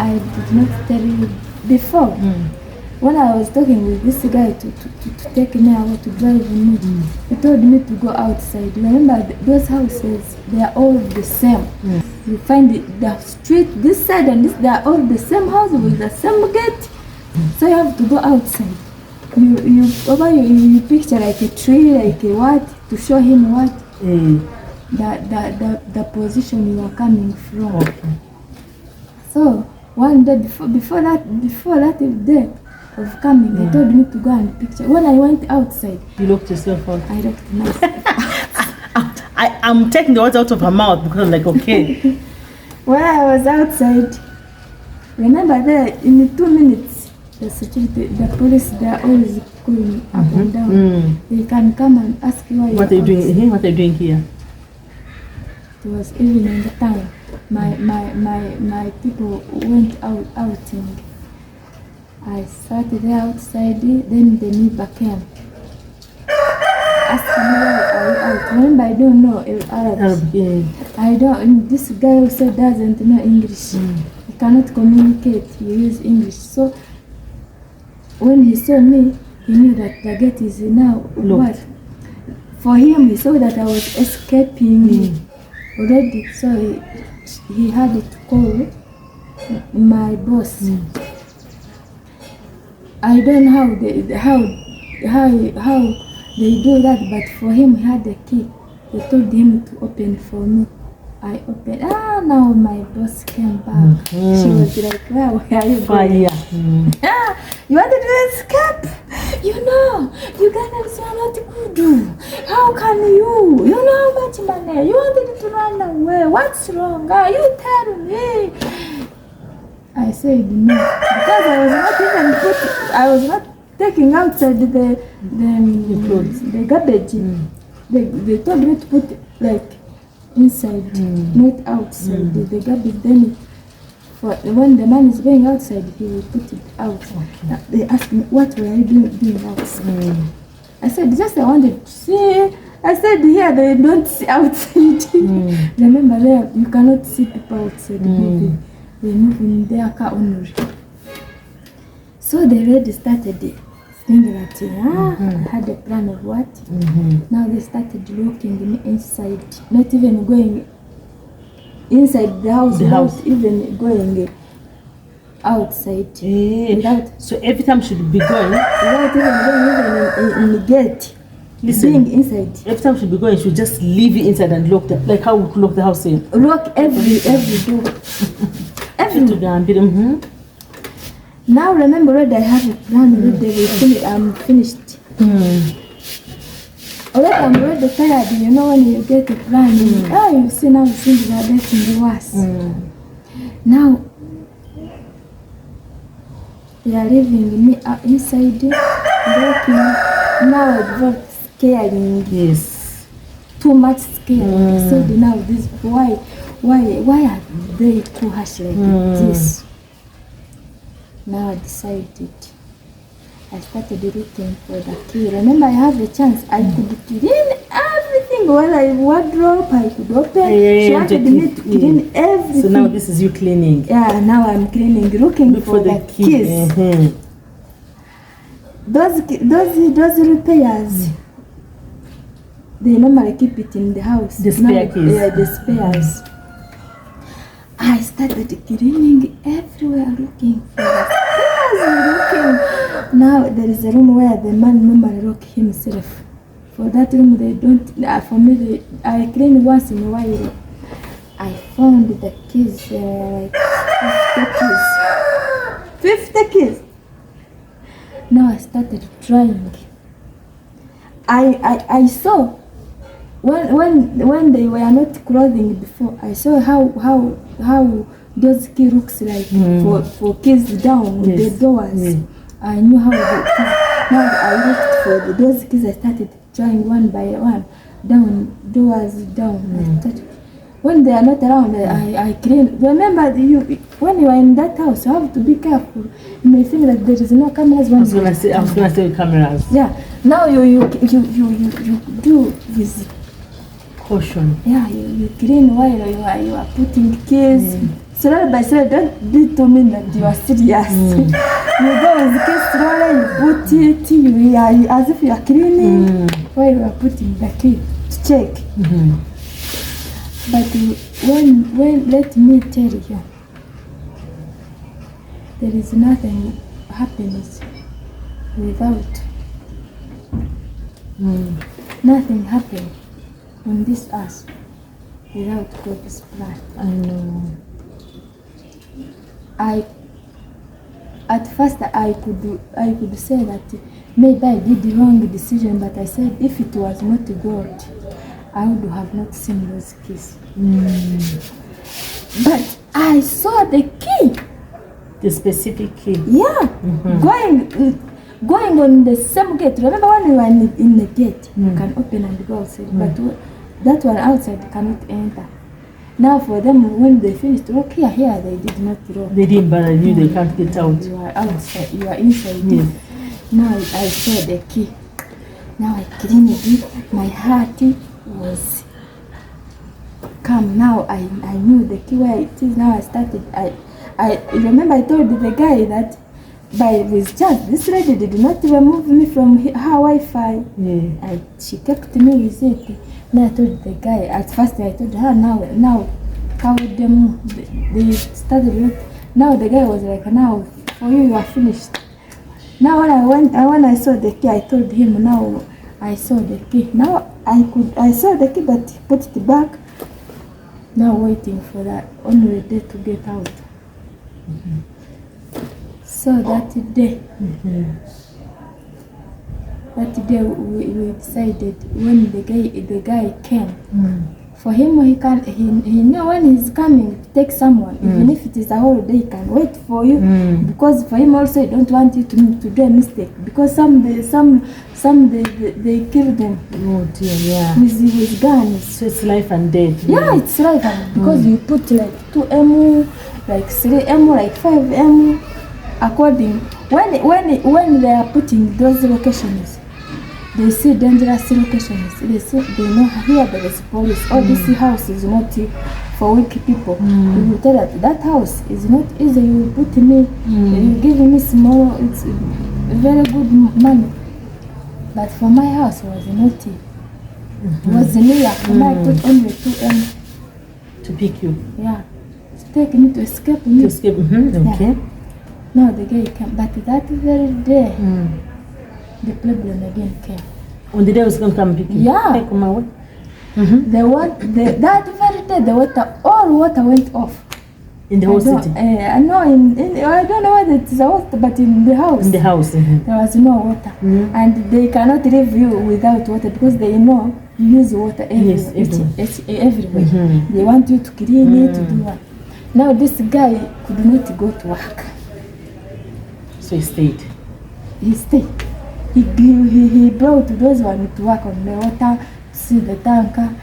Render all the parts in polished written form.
I did not tell you before. When I was talking with this guy to take me out, to drive me, he told me to go outside. Remember, those houses, they are all the same. You find the street, this side and this, they are all the same house with the same gate. So you have to go outside. You picture like a tree, like a what, to show him what the position you are coming from. Okay. So one day before that day of coming, he told me to go and picture. When I went outside, you looked yourself out. I looked myself out. I'm taking the words out of her mouth because I'm like, okay. When I was outside, remember there in 2 minutes, the security, the police, they are always going up and down. They can come and ask you why. What are you doing here? What are you doing here? It was evening the time. My people went outing. I sat there outside, then the neighbor came. Asked me why are you out. Remember, I don't know Arabic. I don't. This guy also doesn't know English. He cannot communicate. He uses English. So when he saw me, he knew that the gate is now what? For him, he saw that I was escaping already. So he had to call my boss. I don't know how they do that, but for him, he had a key. They told him to open for me. I opened. Now my boss came back. She was like, where are you going? You wanted to escape? You know, Ugandans are not good. How can you? You know how much money? You wanted to run away. What's wrong? You tell me. I said no, because I was not taking outside the garbage. They told me to put like inside, not outside the garbage. Then when the man is going outside, he will put it out. Okay. They asked me, what were you doing outside? I said, just I wanted to see. I said, here they don't see outside. Remember, there you cannot see people outside moving. They move in their car only. So they already started thinking that I had a plan of what. Now they started looking me inside, not even going inside the house, without even going outside. So every time should be going without even going in the gate. Listen, being inside. Every time she'll be going, she'll just leave it inside and lock the, like how we lock the house in. Lock every door. Now remember already I have a plan already. I'm finished. Already I'm already tired. You know when you get a plan, you see now things are getting worse. Now they are leaving me inside, walking. Now it's scaring. Yes. Too much scaring. So now this why are they too harsh like this? Now I decided. I started looking for the key. Remember, I have a chance. I could clean everything. While I wardrobe, I could open. She wanted me to clean everything. So now this is you cleaning. Yeah, now I'm cleaning, looking for the keys. Those repairs, they normally keep it in the house. The spare keys. Yeah, the spares. I started cleaning everywhere, looking for the spares. Now there is a room where the man normally lock himself. For that room they don't. For me, I clean once in a while. I found the keys, like 50 keys. Now I started trying. I saw when they were not clothing before. I saw how those keys looks like for keys down with the doors. I knew how the keys. Now I looked for those keys. I started trying one by one, down doors down. I started. When they are not around, I clean. Remember, when you are in that house, you have to be careful. You may think that there is no cameras. I was gonna say cameras. Yeah. Now you do with caution. Yeah, you clean while you are putting keys, slowly by slowly, don't be to me that you are serious. You go with the key slowly, you put it, you are as if you are cleaning while you are putting the key to check. But when let me tell you, there is nothing happens without. Nothing happens on this earth without God's plan. I know. At first I could say that maybe I did the wrong decision, but I said if it was not God, I would have not seen those keys. But I saw the key. The specific key. Yeah. Going on the same gate. Remember when we were in the gate, you can open and go outside, but that one outside cannot enter. Now for them, when they finished work here, they did not roll. They didn't, but I knew they can't get out. You are outside, you are inside. Now I saw the key. Now I cleaned it. My heart was calm. Now I knew the key where it is. Now I started. I remember I told the guy that with just this lady did not remove me from her Wi-Fi. She kept me with it. Now I told the guy, at first I told her, now how them they started with. Now the guy was like, now for you are finished. Now when I saw the key, I told him, now I saw the key. Now I saw the key, but he put it back. Now waiting for that only day to get out. So that day, we decided when the guy came. For him, he know when he's coming to take someone, even if it is a holiday, he can wait for you. Because for him also, he don't want you to do a mistake. Because some they kill them. Oh dear, yeah. With guns. So it's life and death. Yeah, it's life and because you put like 2 MU, like 3 MU, like 5 MU, according when they are putting those locations. They see dangerous locations. They know here there is police. All this house is not for weak people. You will tell that house is not easy. You will put me, you give me small. It's very good money. But for my house was not. Was near. For my put only 2 M. To pick you. Yeah, to take me to escape me. To escape. Okay. Yeah. No, the guy came, but that very day. The problem again came. On the day I was going to come and pick you? Yeah. Take my way. That very day, all water went off. In the whole city? I know, I don't know whether it's a water, but in the house. In the house. There was no water. And they cannot leave you without water because they know you use water everywhere. They want you to clean it, to do what. Now this guy could not go to work. So he stayed? He stayed. He brought those ones to work on the water, to see the tanker.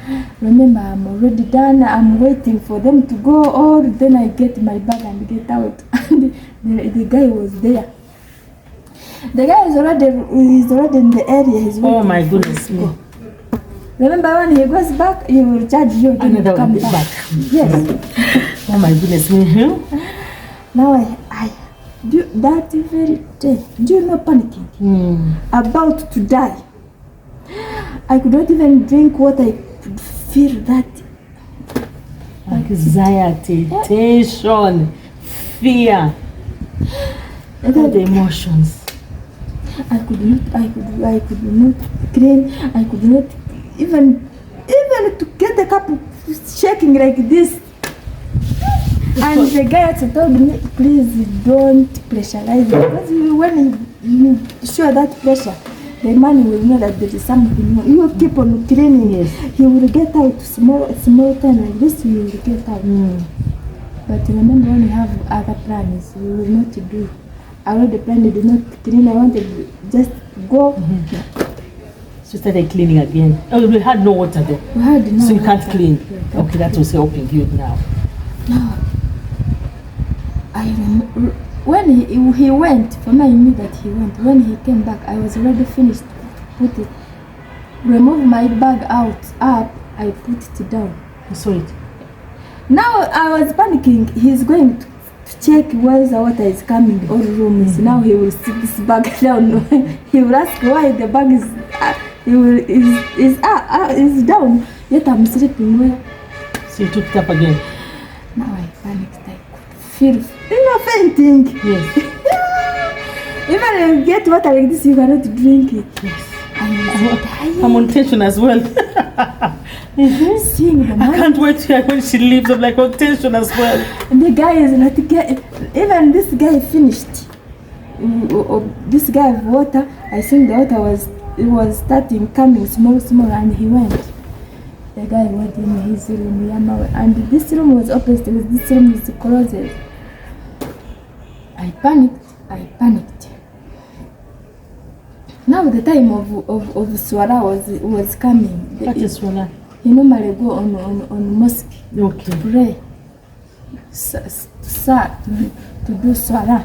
Remember, I'm already done. I'm waiting for them to go, or then I get my bag and get out. And the guy was there. The guy is already in the area. He's waiting. Oh my goodness me. Remember, when he goes back, he will charge you again to come back. Yes. Oh my goodness me. Now I that very day, do you know panicking? About to die. I could not even drink water. I could feel that anxiety, tension, fear, the emotions. I could not clean. I could not even to get the cup shaking like this. And the guy told me, please don't pressurize it. Because when you show that pressure, the man will know that there is something more. You will keep on cleaning it. He will get out small time like this, you will get out. But remember, when you have other plans, you will not do. I already planned to not clean. I wanted to just go. So you started cleaning again. Oh, we had no water there. We had no so you can't water. clean. Okay, that was helping you now. No. I remember when he went, for me I knew that he went. When he came back, I was already finished. Remove my bag up, I put it down. You saw it? Now I was panicking. He's going to check where the water is coming, all rooms. Now he will sit this bag down. He will ask why the bag is is down. Yet I'm sleeping where. So you took it up again. Now I panicked. I could feel fainting. Yes. Even if you get water like this, you cannot drink it. Yes. I'm on tension as well. Seeing the man. I can't wait to hear when she leaves. I'm like on tension as well. And the guy is not getting. Even this guy finished. This guy of water. I think the water was starting coming small, and he went. The guy went in his room, and this room was open. This room is closed. I panicked. Now the time of Swara was coming. What is Swara? He normally go on mosque to pray, to do Swara.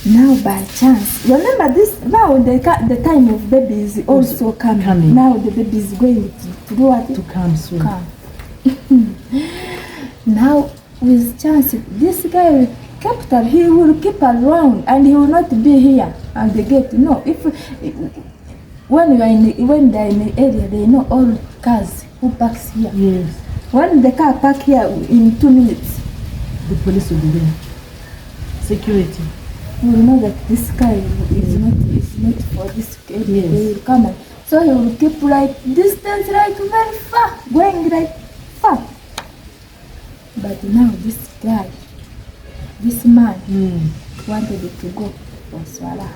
Now by chance, remember this. Now the time of baby is also coming. Now the baby is going to do what? To come soon. Come. Now with chance, this guy captain, he will keep around and he will not be here at the gate. No, if when they're in the area, they know all cars who parks here. Yes. When the car park here in 2 minutes, the police will be there. Security. You will know that this guy is not for this area. Yes. They will come and so he will keep like distance, like very far, going like far. But now this guy, this man wanted to go for Swara.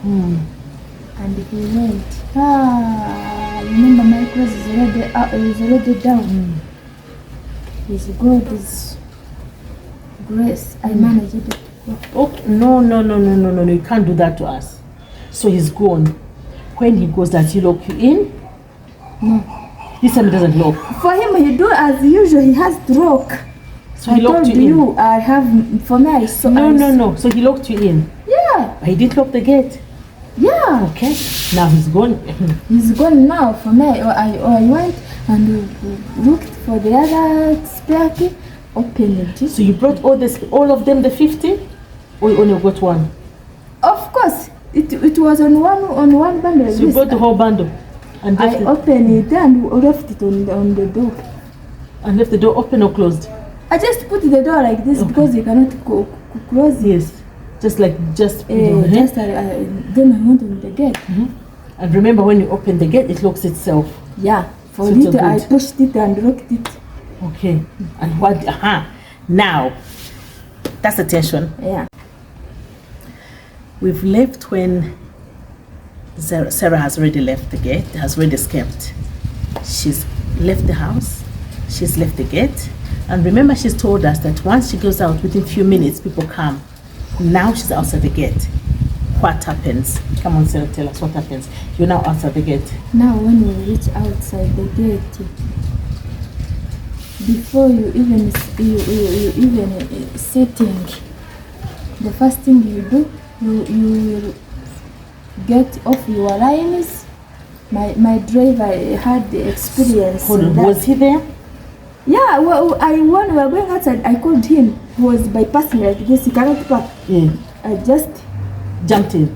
And he went. Remember my clothes is already down. His God's grace, I managed it. Okay. No, you can't do that to us. So he's gone. When he goes, does he lock you in? No. This time he doesn't lock. For him, he do as usual. He has to lock. So he locked you in. I have, for me, I saw. No. So he locked you in. Yeah. But he didn't lock the gate. Yeah. Okay. Now he's gone. He's gone now. For me, I went and looked for the other spare key. Opened it. So you brought all of them, the 50, or you only got one? Of course, it was on one bundle. So you brought the whole bundle, and I opened it and left it on the door. And left the door open or closed? I just put the door like this because you cannot close it. Yes, then I went on the gate. And remember, when you open the gate, it locks itself. Yeah, for So it I pushed it and locked it. Okay, and what? Now, that's the tension. Yeah. We've left when Sarah has already left the gate, has already escaped. She's left the house, she's left the gate, and remember she's told us that once she goes out, within a few minutes, people come. Now she's outside the gate. What happens? Come on, Sarah, tell us what happens. You're now outside the gate. Now when you reach outside the gate, before you even sitting, the first thing you do, you get off your lines. My driver had the experience. Hold on, was he there? Yeah, when we were going outside, I called him. He was bypassing like this. He cannot park. Yeah. I just jumped in.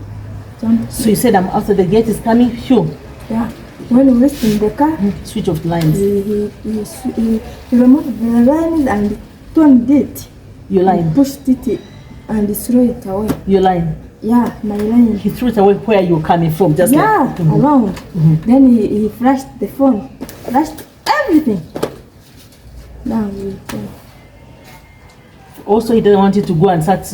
So you said, I'm outside the gate is coming. Sure. Yeah. When we reached in the car, switch off the lines. He removed the lines and turned it. Your line. Pushed it and threw it away. Your line. Yeah, my line. He threw it away where you were coming from, just like. Around. Then he flashed the phone, flashed everything. Now we go. Also, he doesn't want you to go and start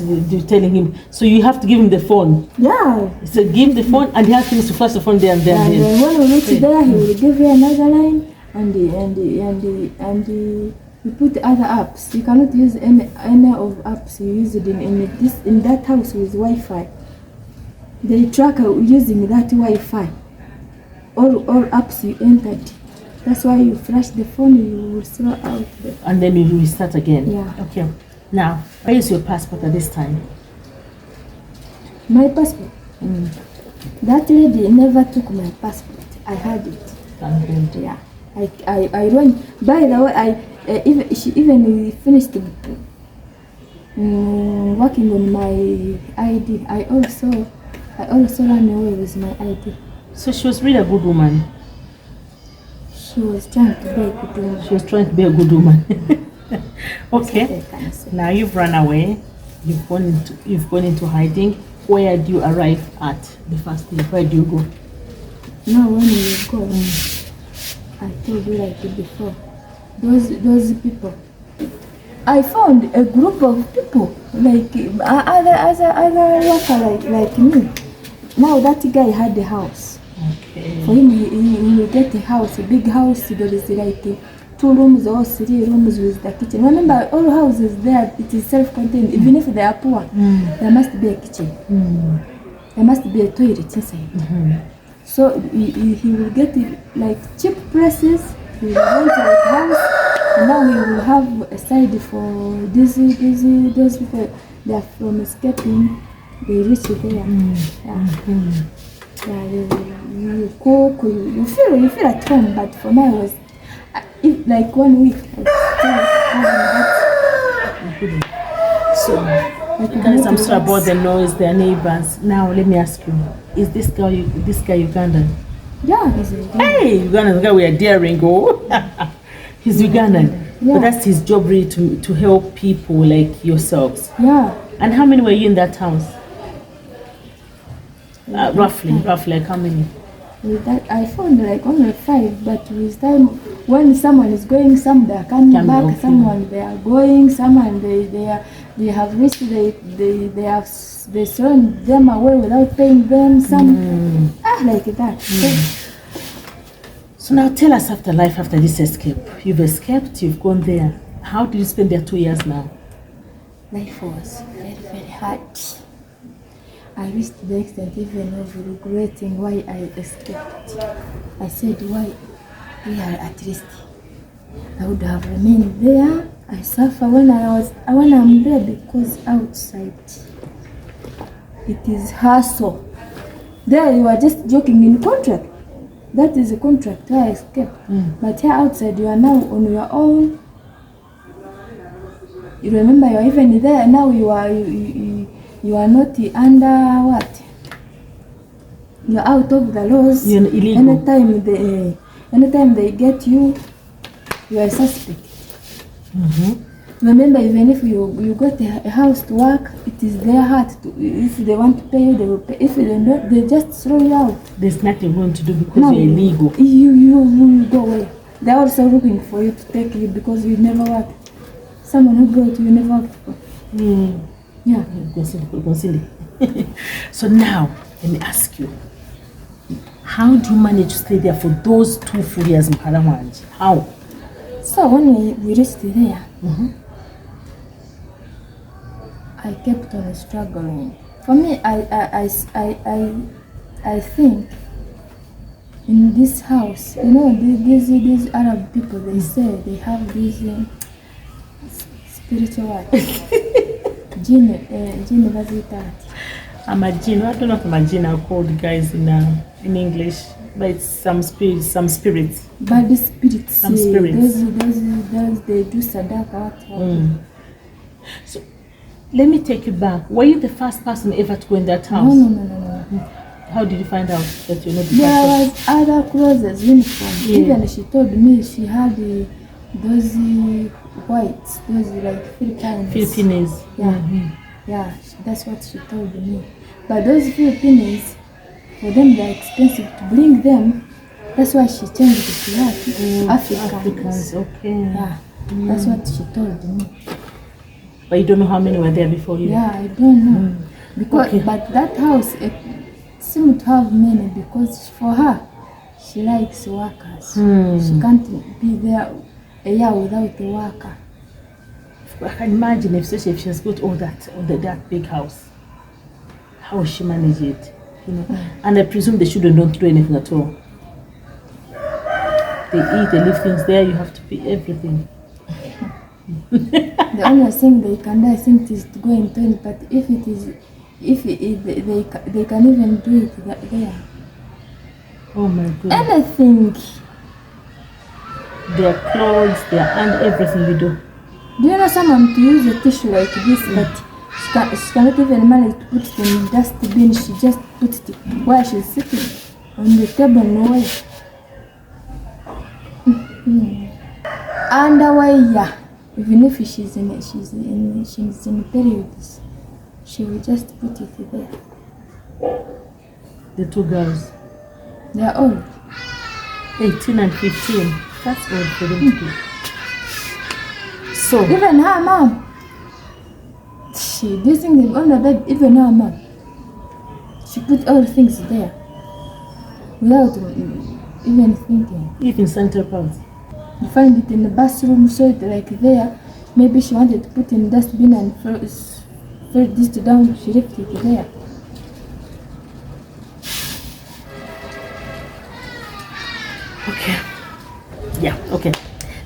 telling him. So you have to give him the phone. Yeah. So give him the phone, and he has things to flash the phone there and then. And when we reach there, he will give you another line, and he put other apps. You cannot use any of apps you use it in that house with Wi-Fi. They track using that Wi-Fi. All apps you entered. That's why you flash the phone, you will throw out the... And then you restart again. Yeah. Okay. Now, where is your passport at this time? My passport? That lady never took my passport. I had it. And yeah. I went. By the way, she even finished working on my ID. I also ran away with my ID. So she was really a good woman. She was trying to be a good woman. She was trying to be a good woman. Okay. Now you've run away. You've gone into hiding. Where do you arrive at the first day? Where do you go? Now when you go, I told you like before. Those people. I found a group of people like other worker like me. Now that guy had a house. Okay. For him, he will get a house, a big house. There is like 2 rooms or 3 rooms with the kitchen. Remember, all houses there, it is self-contained. Even if they are poor, there must be a kitchen. There must be a toilet inside. So he will get like cheap prices. He will rent a house. And now he will have a side for those people. They are from escaping. They reach there. Yeah, you cook. You feel at home. But for me, I was like 1 week. So, guys, I'm sorry about the noise. Their neighbors. Now let me ask you: is this guy Ugandan? Yeah, he's Ugandan. Hey, Ugandan guy, we are daring go. He's Ugandan, Yeah. but that's his job really to help people like yourselves. Yeah. And how many were you in that house? Roughly, like how many? With that, I found like only 5, but with time, when someone is going, some they are coming back, okay. someone they are going, someone they have reached, they thrown them away without paying them, some like that. So now tell us life after this escape. You've escaped, you've gone there. How did you spend there 2 years now? Life was very, very hard. I reached the extent even of regretting why I escaped. I said, why here at least? I would have remained there. I suffer when I'm there because outside it is hustle. There you are just joking in contract. That is a contract where I escaped. But here outside you are now on your own. You remember you are even there now. You are not under what? You are out of the laws. You're illegal. Anytime they get you, you are suspect. Remember, even if you got a house to work, it is their heart. If they want to pay you, they will pay. If they don't, they just throw you out. There's nothing going to do because you're illegal. You go away. They're also looking for you to take you because you never worked. Someone who brought you never worked for. Yeah. So now, let me ask you, how do you manage to stay there for those 2 full years in Parawanji? How? So when we reached there, I kept on struggling. For me, I think in this house, you know, these Arab people, they say they have these spiritual jinn visitor. I'm a jinn. I don't know if I'm a jinn. Are called guys in English, but it's some spirits. But the spirits, some spirits. Those they do sadaka. So let me take you back. Were you the first person ever to go in that house? No. How did you find out that you're not the There first was other clothes, uniform. Yeah. Even she told me she had those whites, those like Filipinos. Yeah, that's what she told me. But those Filipinos, for them they're expensive to bring them. That's why she changed it to what? Africans. Okay. Yeah, that's what she told me. But you don't know how many were there before you? Yeah, I don't know. Because but that house seemed to have many because for her, she likes workers. She can't be there a year without a worker. I can imagine especially if she has got all that big house. How will she manage it? You know? And I presume they shouldn't don't do anything at all. They eat, they leave things there, you have to pay everything. The only thing they can do, I think, is to go in toilet. But they can even do it there. Oh my goodness. Anything. their clothes, and everything you do. Do you know someone to use a tissue like this, but she cannot even manage to put it in the dustbin. She just puts it while she's sitting on the table. No way. Underwear, yeah. Even if she's in periods, she will just put it there. The two girls, They are old. 18 and 15. That's old for them to do. So Even her mom. She using them on the bed. Even her mom. She put all things there without even thinking. even center parts. You find it in the bathroom, so it like there. Maybe she wanted to put in dustbin and throw this down. She left it there. Okay. Yeah, okay.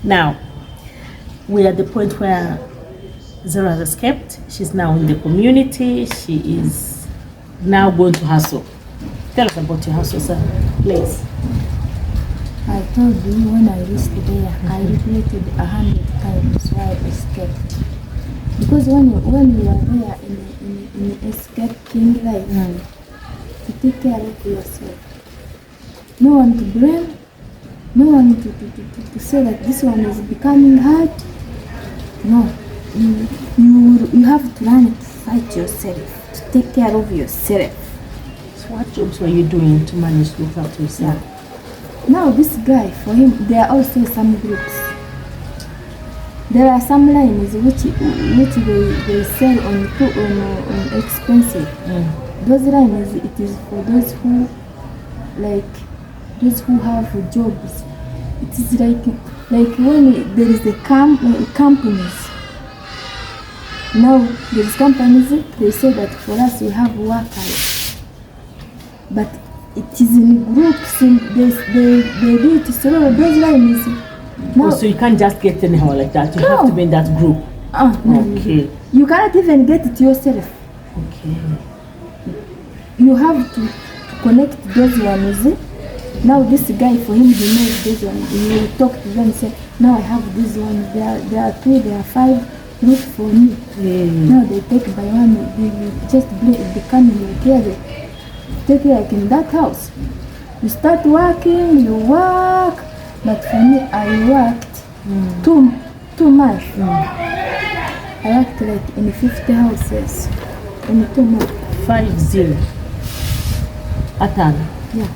Now, we're at the point where Zara has escaped. She's now in the community. She is now going to hustle. Tell us about your hustle, sir, please. I told you when I reached there, I regretted 100 times why I escaped. Because when you are there in escaping life, to take care of yourself. No one to blame. No one to say that this one is becoming hard. No, you have to learn to fight yourself, to take care of yourself. So what jobs were you doing to manage to look after yourself? Now this guy, for him, there are also some groups. There are some lines which they sell on expensive. Those lines, it is for those who have jobs. It is like when there is a companies. Now there is companies, they say that for us we have workers, but it is in groups. They do it so those lines. Oh, so you can't just get anyhow like that. You have to be in that group. No. Okay. You cannot even get it yourself. Okay. You have to connect those ones. Now this guy, for him, he knows this one. He will talk to them and say, now I have this one. There are 2, there are 5. Look for me. Now they take by one. They just become here. They take like in that house. You start working, you work. But for me, I worked 2 months. I worked like in 50 houses in 2 months. 50. Atana. Yeah.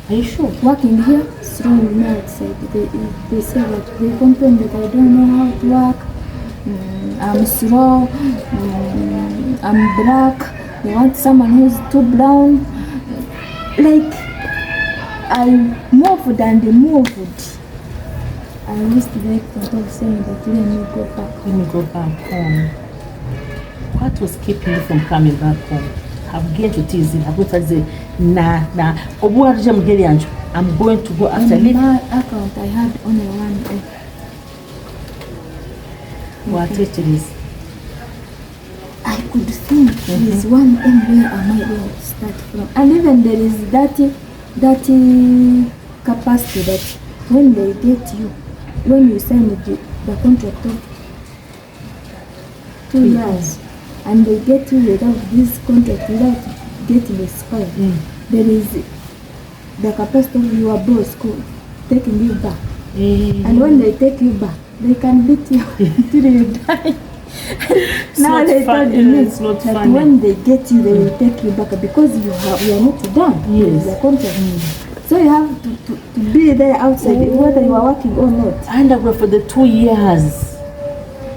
Are you sure? Working here, throwing me outside. They say that they complain that I don't know how to work. I'm slow. I'm black. They want someone who's too brown. Like I moved and moved. I used to like to saying that let me go back. Let me go back home. What was keeping you from coming back home? I'm going to tease you. I'm going to say, nah. I'm going to go after in my account, I had only 1 day. What it is? I could think there is 1 M where am I going to start from? And even there is that capacity that when they get you, when you sign the contract of 2 years, and they get you without this contract, without getting the score, there is the capacity of your boss taking you back. And when they take you back, they can beat you until you die. Now they told me that when they get you, they will take you back because you are not done with the contract. So you have to be there outside, whether you are working or not. And for the 2 years.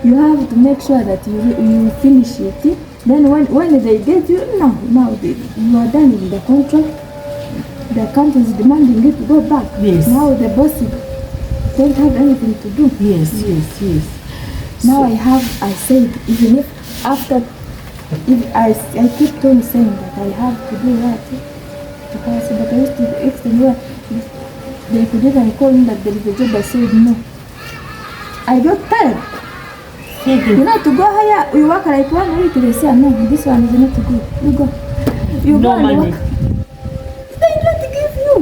You have to make sure that you finish it. Then when they get you, now you are done with the contract. The company is demanding you to go back. Yes. Now the boss don't have anything to do. Yes. Now I said, even if after, I keep on saying that I have to do that. Because but I used to extend where they could even call me that there is a job. I said no. I got tired. You know, to go higher, we work like 1 week, they say, no, this one is not good. You go. You no go and money. work. They don't give you.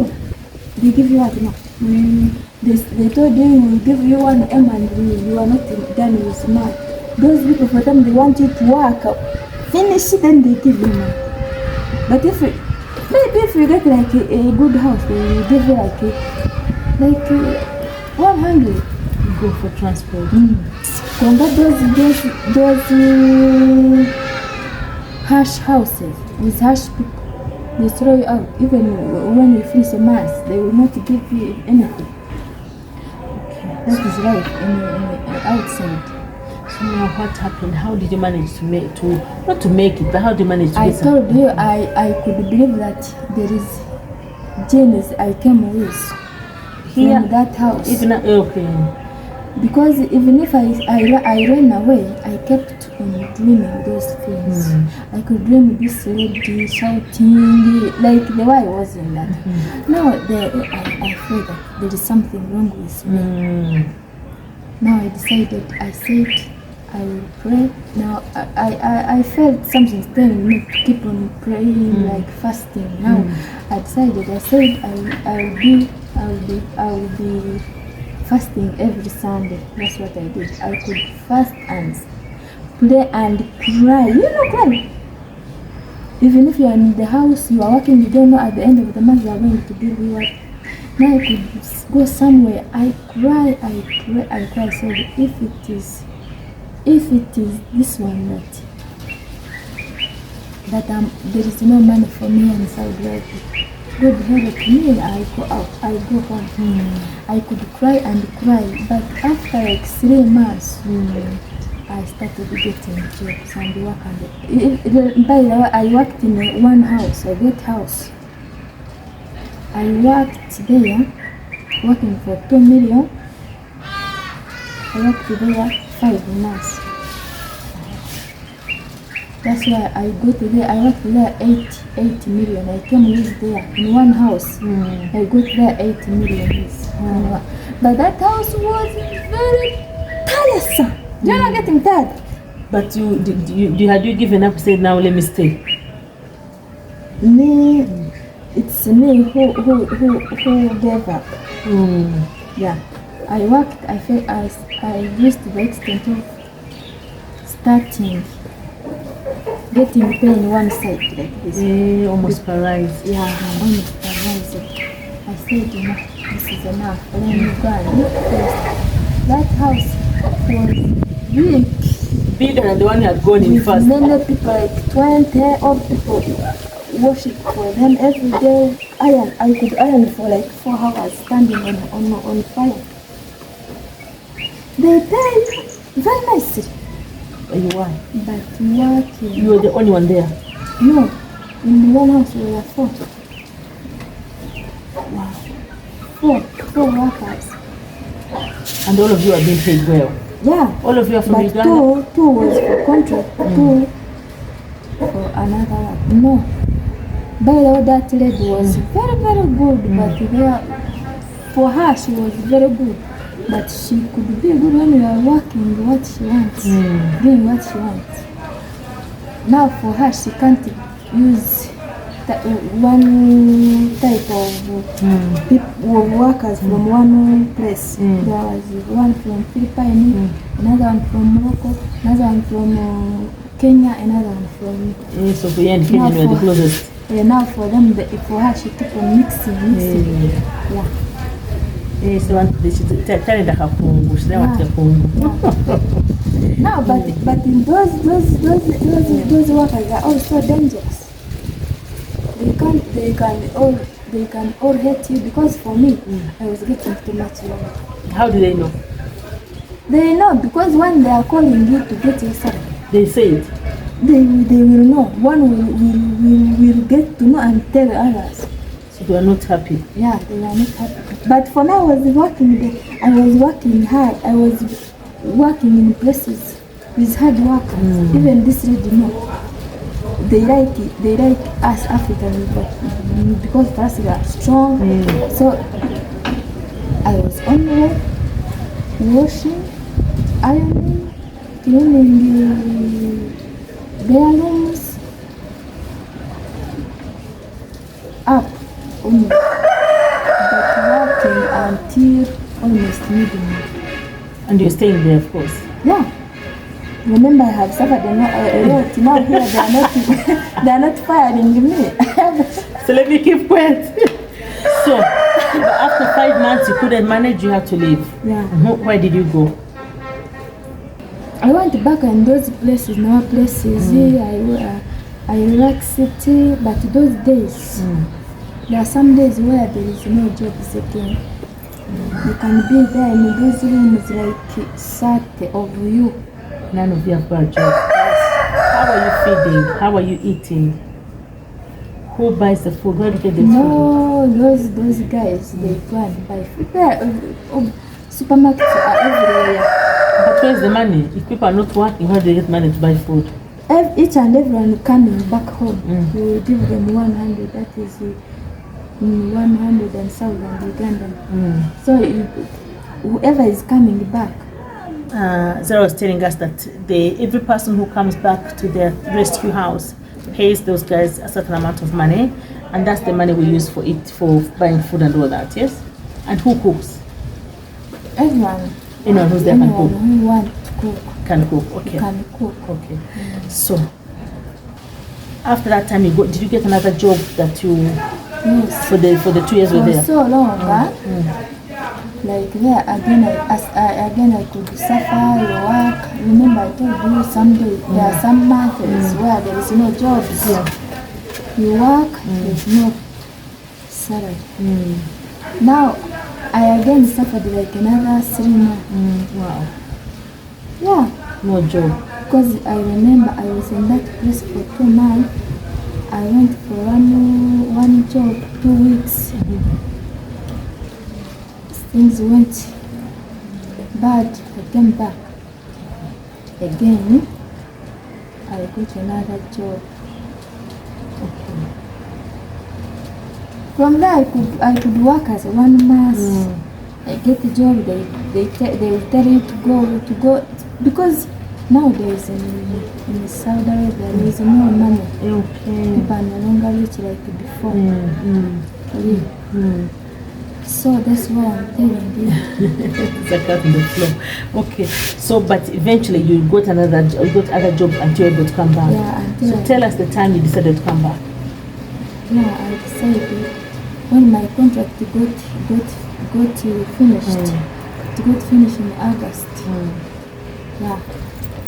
They give you what? No. they told you we will give you 1M and you are not done with math. Those people, for them, they want you to work, finish it, then they give you money. But maybe if you get like a good house, they will give you like 100. You go for transport. Convert those harsh houses with harsh people. They throw you out. Even when you finish a mass, they will not give you anything. Okay. That is life in outside. So now what happened? How did you manage to not to make it, but how did you manage to I get told you I could believe that there is genes I came with here from that house. Even okay. Because even if I ran away, I kept on dreaming those things. I could dream this lady shouting like the way I was in that. Now I feel that there is something wrong with me. Now I decided, I said I will pray. Now I felt something telling me to keep on praying, like fasting. Now I decided, I said I will be fasting every Sunday. That's what I did. I could fast and pray and cry. You know, cry. Even if you are in the house, you are working, you don't know at the end of the month you are going to give you what. Now I could go somewhere. I cry, I pray, I cry. So if it is this one that there is no money for me in Saudi Arabia, God help me, I go out, I go home. I could cry and cry, but after like 3 months, I started getting jobs and work. By the way, I worked in one house, a good house. I worked there, working for 2 million. I worked there 5 months. That's why I go to there. I worked there 8 million. I came with there in one house. I got there 8 million. But that house was very tiresome. You're not getting tired. But had you given up? Said now let me stay. Me, it's me who gave up. Yeah, I worked. I felt I reached the extent of starting. Getting pain one side like this. Almost paralyzed. Yeah, almost paralyzed. I said, this is enough. Let me go and look first. That house was bigger than the one you had gone in first. Many people, like 20 old people, worship for them every day. I could iron for like 4 hours standing on fire. They pay very nicely. Why? But working. You were the only one there? No. In the one house we were 4. Wow. 4 workers. And all of you are being paid well? Yeah. All of you are from Uganda? 2 was for contract, 2 for another one. No. By the way, that lady was very, very good, but for her she was very good. But she could be good when you are working what she wants, doing what she wants. Now for her, she can't use one type of workers from one place. There was one from Philippines, another one from Morocco, another one from Kenya, another one from... So for you and Kenya, you are the closest. Now for them, for her, she keep on mixing. Yeah. Yes, they want telling the kapungu. She want the kapungu. No, but in those workers are also dangerous. They can all hate you, because for me, I was getting too much money. How do they know? They know because when they are calling you to get your salary, they say it. They will know. One will get to know and tell others. So they are not happy. Yeah, they are not happy. But for me, I was working hard. I was working in places with hard workers. Even this lady, no. They like it. They like us Africans, because for us we are strong. So I was on work, washing, ironing, cleaning their rooms up. But working and Zionist meeting. And you're staying there, of course. Yeah. Remember, I have suffered a lot. Now here they are not firing me. So let me keep quiet. So, after 5 months, you couldn't manage, you had to leave. Yeah. Where did you go? I went back in those places, now places. I like city, but those days, there are some days where there is no jobs again. You can be there in those rooms like 30 of you. None of you have got a job. How are you feeding? How are you eating? Who buys the food? Where do you get the food? No, those guys, they go and buy food. Supermarkets are everywhere. But where's the money? If people are not working, how do they get money to buy food? Each and everyone coming back home, you will give them 100. That is 100 and Southern Ugandan. So whoever is coming back. Zara was telling us that every person who comes back to their rescue house pays those guys a certain amount of money, and that's the money we use for buying food and all that. Yes. And who cooks? Everyone. Anyone who's there can cook. Who want to cook. Can cook. Okay. Can cook. Okay. So after that time, did you get another job that you? Yes. For the 2 years we were there. For so long, like there again I could suffer, work. Remember I told you someday there are some months where there is no jobs. Yeah. You work, there is no salary. Now I again suffered like another 3 months. Wow. Yeah. No job. Because I remember I was in that place for 2 months. I went for one job, 2 weeks. Things went bad. I came back again. I got another job. Okay. From there I could work as 1 month. I get a job. They will tell you to go because nowadays in Saudi Arabia there is more money. Okay. People are no longer rich like before. So that's why I'm telling you. It's a cat on the floor. Okay. So, but eventually you got other job until you got to come back. Yeah. So tell us the time you decided to come back. Yeah, I decided when my contract got finished. It got finished in August. Yeah.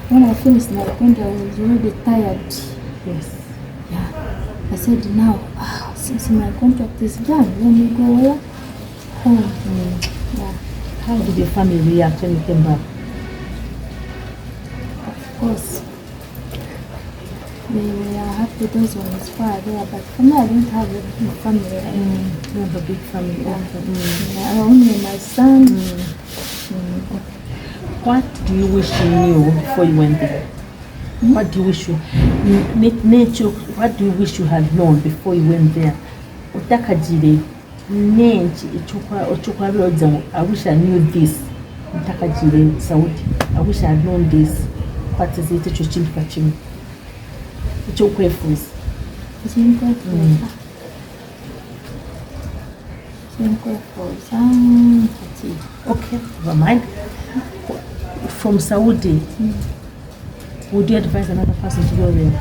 When I finished my contract, I was really tired. Yes. Yeah. I said now, since my contract is done, let me go where? Home. Yeah. How did your family react when you came back? Of course. They were happy those ones far there, but for me I don't have a big family. You have a big family. Yeah, only my son. What do you wish you knew before you went there? What do you wish what do you wish you had known before you went there? Utakajire nenchi ichukwa I wish I knew this. Utakajire Saudi. I wish I had known this. What is it that you're chiming? Ichukwefuzi. Okay, never mind. From Saudi, would you advise another person to go there?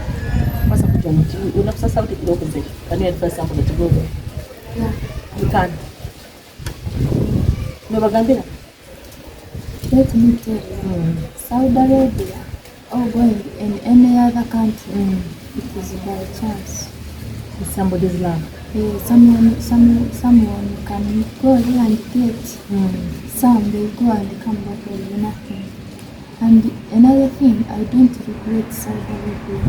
What's up with you? Not Saudi, can you advise somebody to go there? Yeah. You can. Never Gambia? Let me tell you, Saudi Arabia or going in any other country, it is by chance. It's somebody's luck. Someone can go there and get. Some they go and come back with nothing. And another thing, I don't regret Saudi Arabia.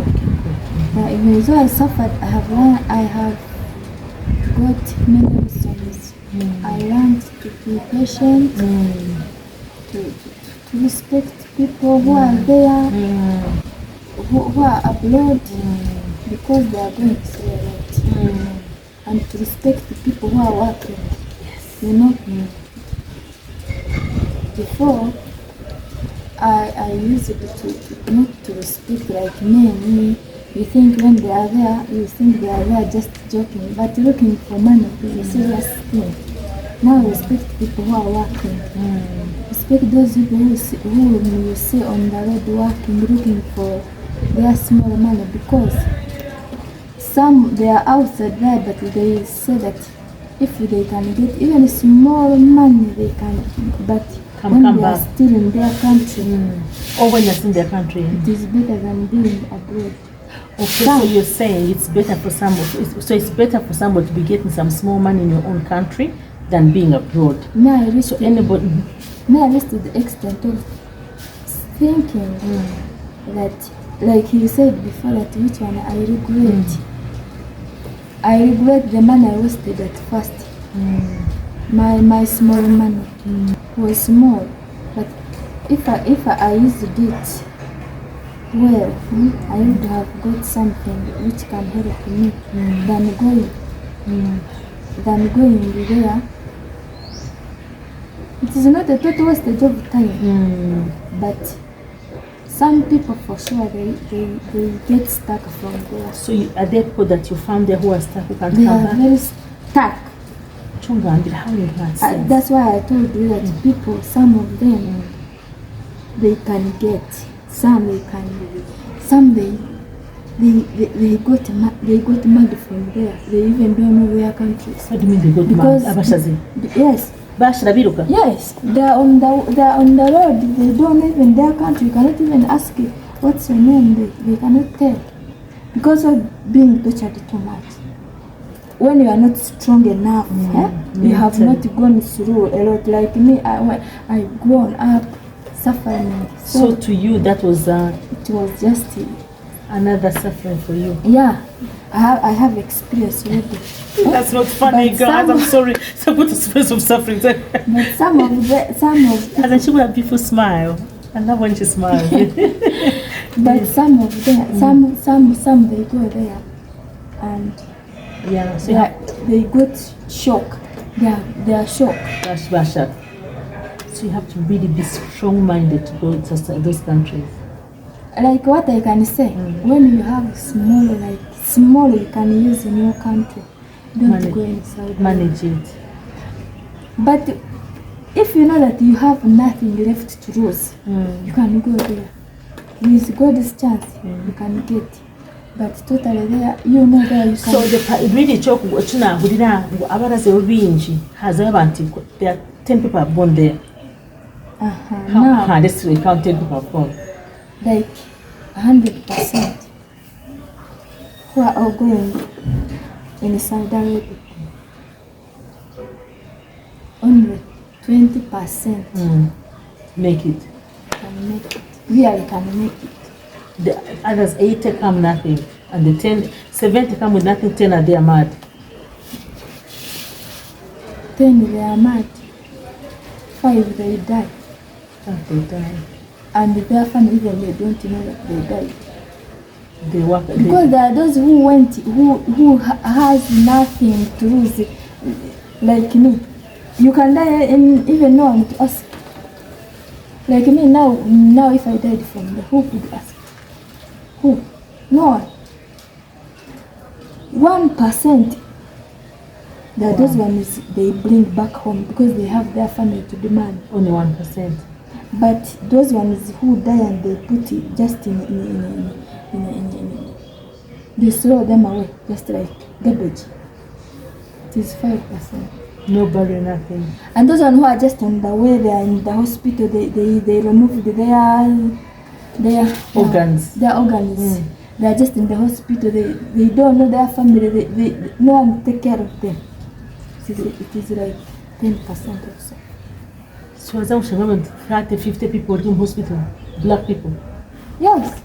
Even though I suffered, I have got many lessons. I learned to be patient, to respect people who are there, who are abroad, because they are going through a lot. And to respect the people who are working. Yes. You know? Before, I used to not to respect like me. You think when they are there, you think they are there just joking, but looking for money is a serious thing. Now respect people who are working. Respect those people who you see on the road working, looking for their small money, because some they are outside there, but they say that if they can get even small money, they can. But when they are still in their country, or when they're in their country, it is better than being abroad. Okay, so you're saying it's better for someone. So it's better for someone to be getting some small money in your own country than being abroad. Now I reached so anybody. Now I reached to the extent of thinking that, like you said before, that which one I regret. I regret the money I wasted at first. My small money was small, but if I used it well, I would have got something which can help me than going there. It is not a total wastage of time, but some people for sure they get stuck from there. So are there people that you found there who are stuck, who can't They come are back? very stuck. How you that That's why I told you that people, some of them, they can get, some they can, some they got mad from there. They even don't know their countries. What do you mean they got mad? Yes. Yes, they are on the road. They don't even their country. You cannot even ask what's your name. They cannot tell because of being tortured too much. When you are not strong enough, you have not gone through a lot. Like me, I grown up suffering. So to you, that was it was just another suffering for you. Yeah, I have experience with it. That's not funny, guys. I'm sorry. So good experience of suffering. But some of and then she would have beautiful smile. I love when she smiles. But some of them, some they go there, and so they got shock. They are shocked. That's shock. So you have to really be strong-minded to go to those countries. Like what I can say, when you have small you can use in your country, don't go inside. Manage it. But if you know that you have nothing left to lose, you can go there. With God's chance, you can get. But totally there, you know that you can. So the really talk chuna hurira abaraze obingi haza abantu there are 10 people born there. Now this we count 10 people born. Like 100% who are all going in Saudi Arabia. Only 20% make it. can make it. Really can make it. The others 80 come nothing, and the 70 come with nothing. 10 are there mad. 10 they are mad. 5 they die. They die. And their family even they don't know that they died. They work because there are those who went who has nothing to lose, like me. You can die and even no one to ask. Like me now if I died from there, who could ask? Who? No one. 1%. There are those ones they bring back home because they have their family to demand. Only 1%. But those ones who die and they put it just in they throw them away just like garbage. It is 5%. Nobody, nothing. And those ones who are just on the way, they are in the hospital. They removed their organs. Their organs. They are just in the hospital. They don't know their family. They no one take care of them. It is like 10% or so. So as I was remember 50 people in hospital, black people. Yes.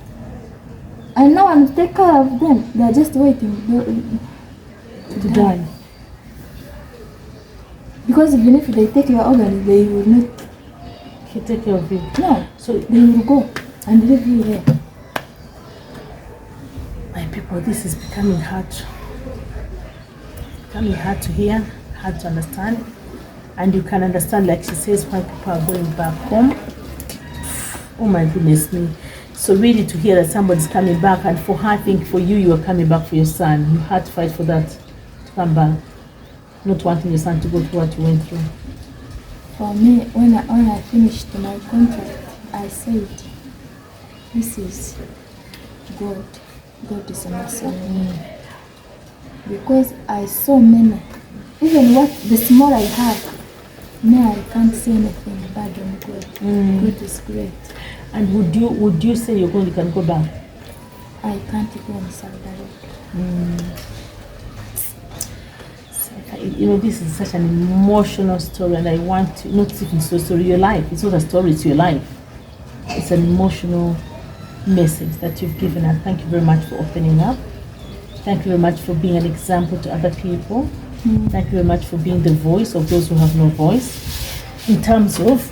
And no one take care of them. They are just waiting to die. Because even if they take your organ, they will not take care of you. No. So they will go and leave you there. My people, this is becoming hard. Becoming hard to hear, hard to understand. And you can understand, like she says, why people are going back home. Oh my goodness me. So really to hear that somebody's coming back, and for her, I think for you, you are coming back for your son. You had to fight for that to come back. not wanting your son to go through what you went through? For me, when I finished my contract, I said, this is God. God is an awesome. Because I saw many, even what the small I have, now I can't say anything bad on God. God is great. And would you say you can go back? I can't go in Saudi Arabia. You know, this is such an emotional story, and I want to not even story your life. It's not a story; it's your life. It's an emotional message that you've given us. Thank you very much for opening up. Thank you very much for being an example to other people. Thank you very much for being the voice of those who have no voice. In terms of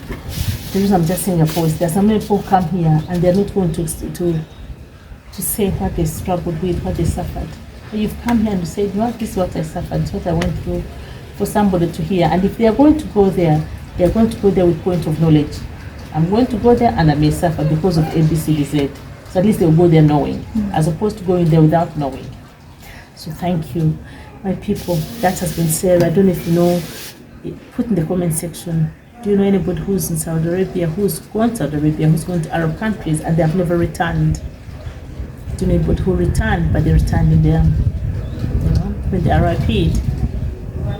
the reason I'm just saying a voice, there are some people who come here and they're not going to say what they struggled with, what they suffered. But you've come here and said, what, this is what I suffered, this is what I went through, for somebody to hear. And if they are going to go there, they are going to go there with point of knowledge. I'm going to go there and I may suffer because of ABCDZ. So at least they'll go there knowing, as opposed to going there without knowing. So thank you, my people. That has been Sarah. I don't know if you know, put in the comment section, do you know anybody who's in Saudi Arabia, who's gone to Saudi Arabia, who's going to Arab countries and they have never returned? Do you know anybody who returned, but they returned in their, when they are RIP'd?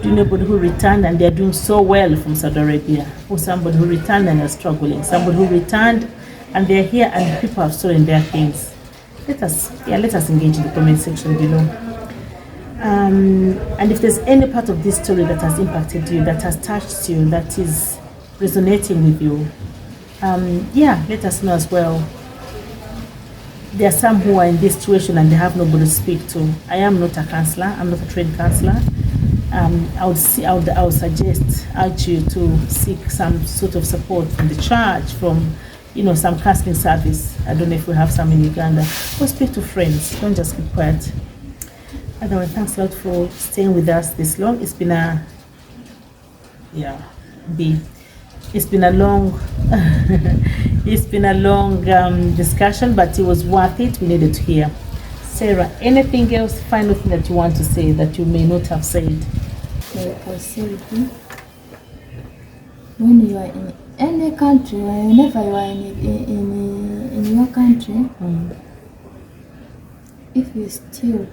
Do you know anybody who returned and they're doing so well from Saudi Arabia? Or somebody who returned and are struggling? Somebody who returned and they're here and people have stolen their things? Let us engage in the comment section below. And if there's any part of this story that has impacted you, that has touched you, that is resonating with you, let us know as well. There are some who are in this situation and they have nobody to speak to. I am not a counselor. I'm not a trained counselor. I would urge you to seek some sort of support from the church, from some counseling service. I don't know if we have some in Uganda. Or speak to friends. Don't just keep quiet. Otherwise, thanks a lot for staying with us this long. It's been a long discussion, but it was worth it. We needed to hear. Sarah, anything else, final thing that you want to say that you may not have said? Like I said, when you are in any country, whenever you are in your country, if you steal,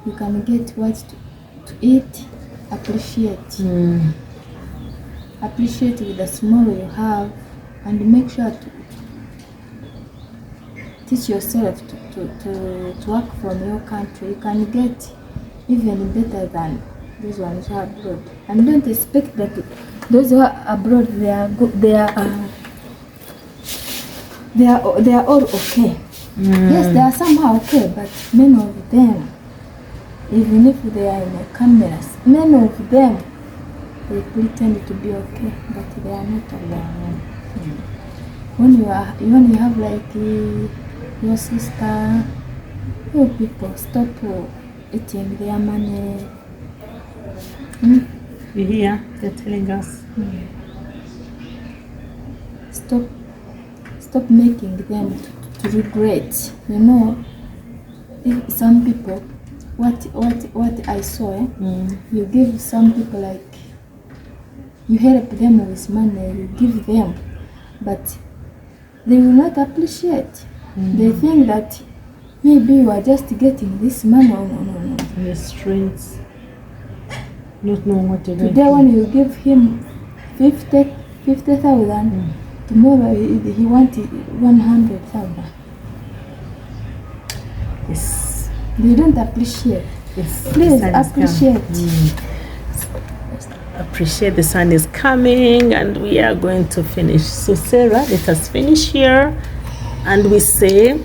you can get what to eat, appreciate. Appreciate with the small you have, and make sure to teach yourself to work from your country. You can get even better than those ones who are abroad. And don't expect that those who are abroad they are good. They are all okay. Yes, they are somehow okay, but many of them, even if they are in the cameras, many of them, they pretend to be okay, but they are not okay. When you have like your sister, you people stop eating their money. You hear? They're telling us. Stop making them to regret. If some people, what I saw, you give some people like, you help them with money, you give them, but they will not appreciate. They think that maybe you are just getting this money. No. In the streets, not knowing what to do. Today when you give him 50,000, tomorrow he wanted 100,000. Yes. They don't appreciate. Yes. Please appreciate. Appreciate the sun is coming and we are going to finish. So Sarah, let us finish here and we say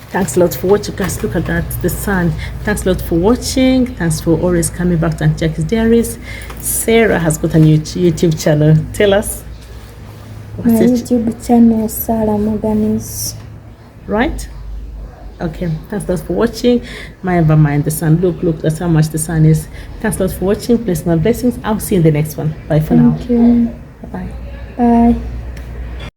thanks a lot for watching. Guys, look at that, the sun. Thanks a lot for watching. Thanks for always coming back to Jackie's Diaries. Sarah has got a new YouTube channel. Tell us. My YouTube channel is Sarah Morganis. Right? Okay, thanks a lot for watching. Never mind the sun. Look, that's how much the sun is. Thanks a lot for watching. Blessings. I'll see you in the next one. Bye for now. Thank you. Bye-bye. Bye.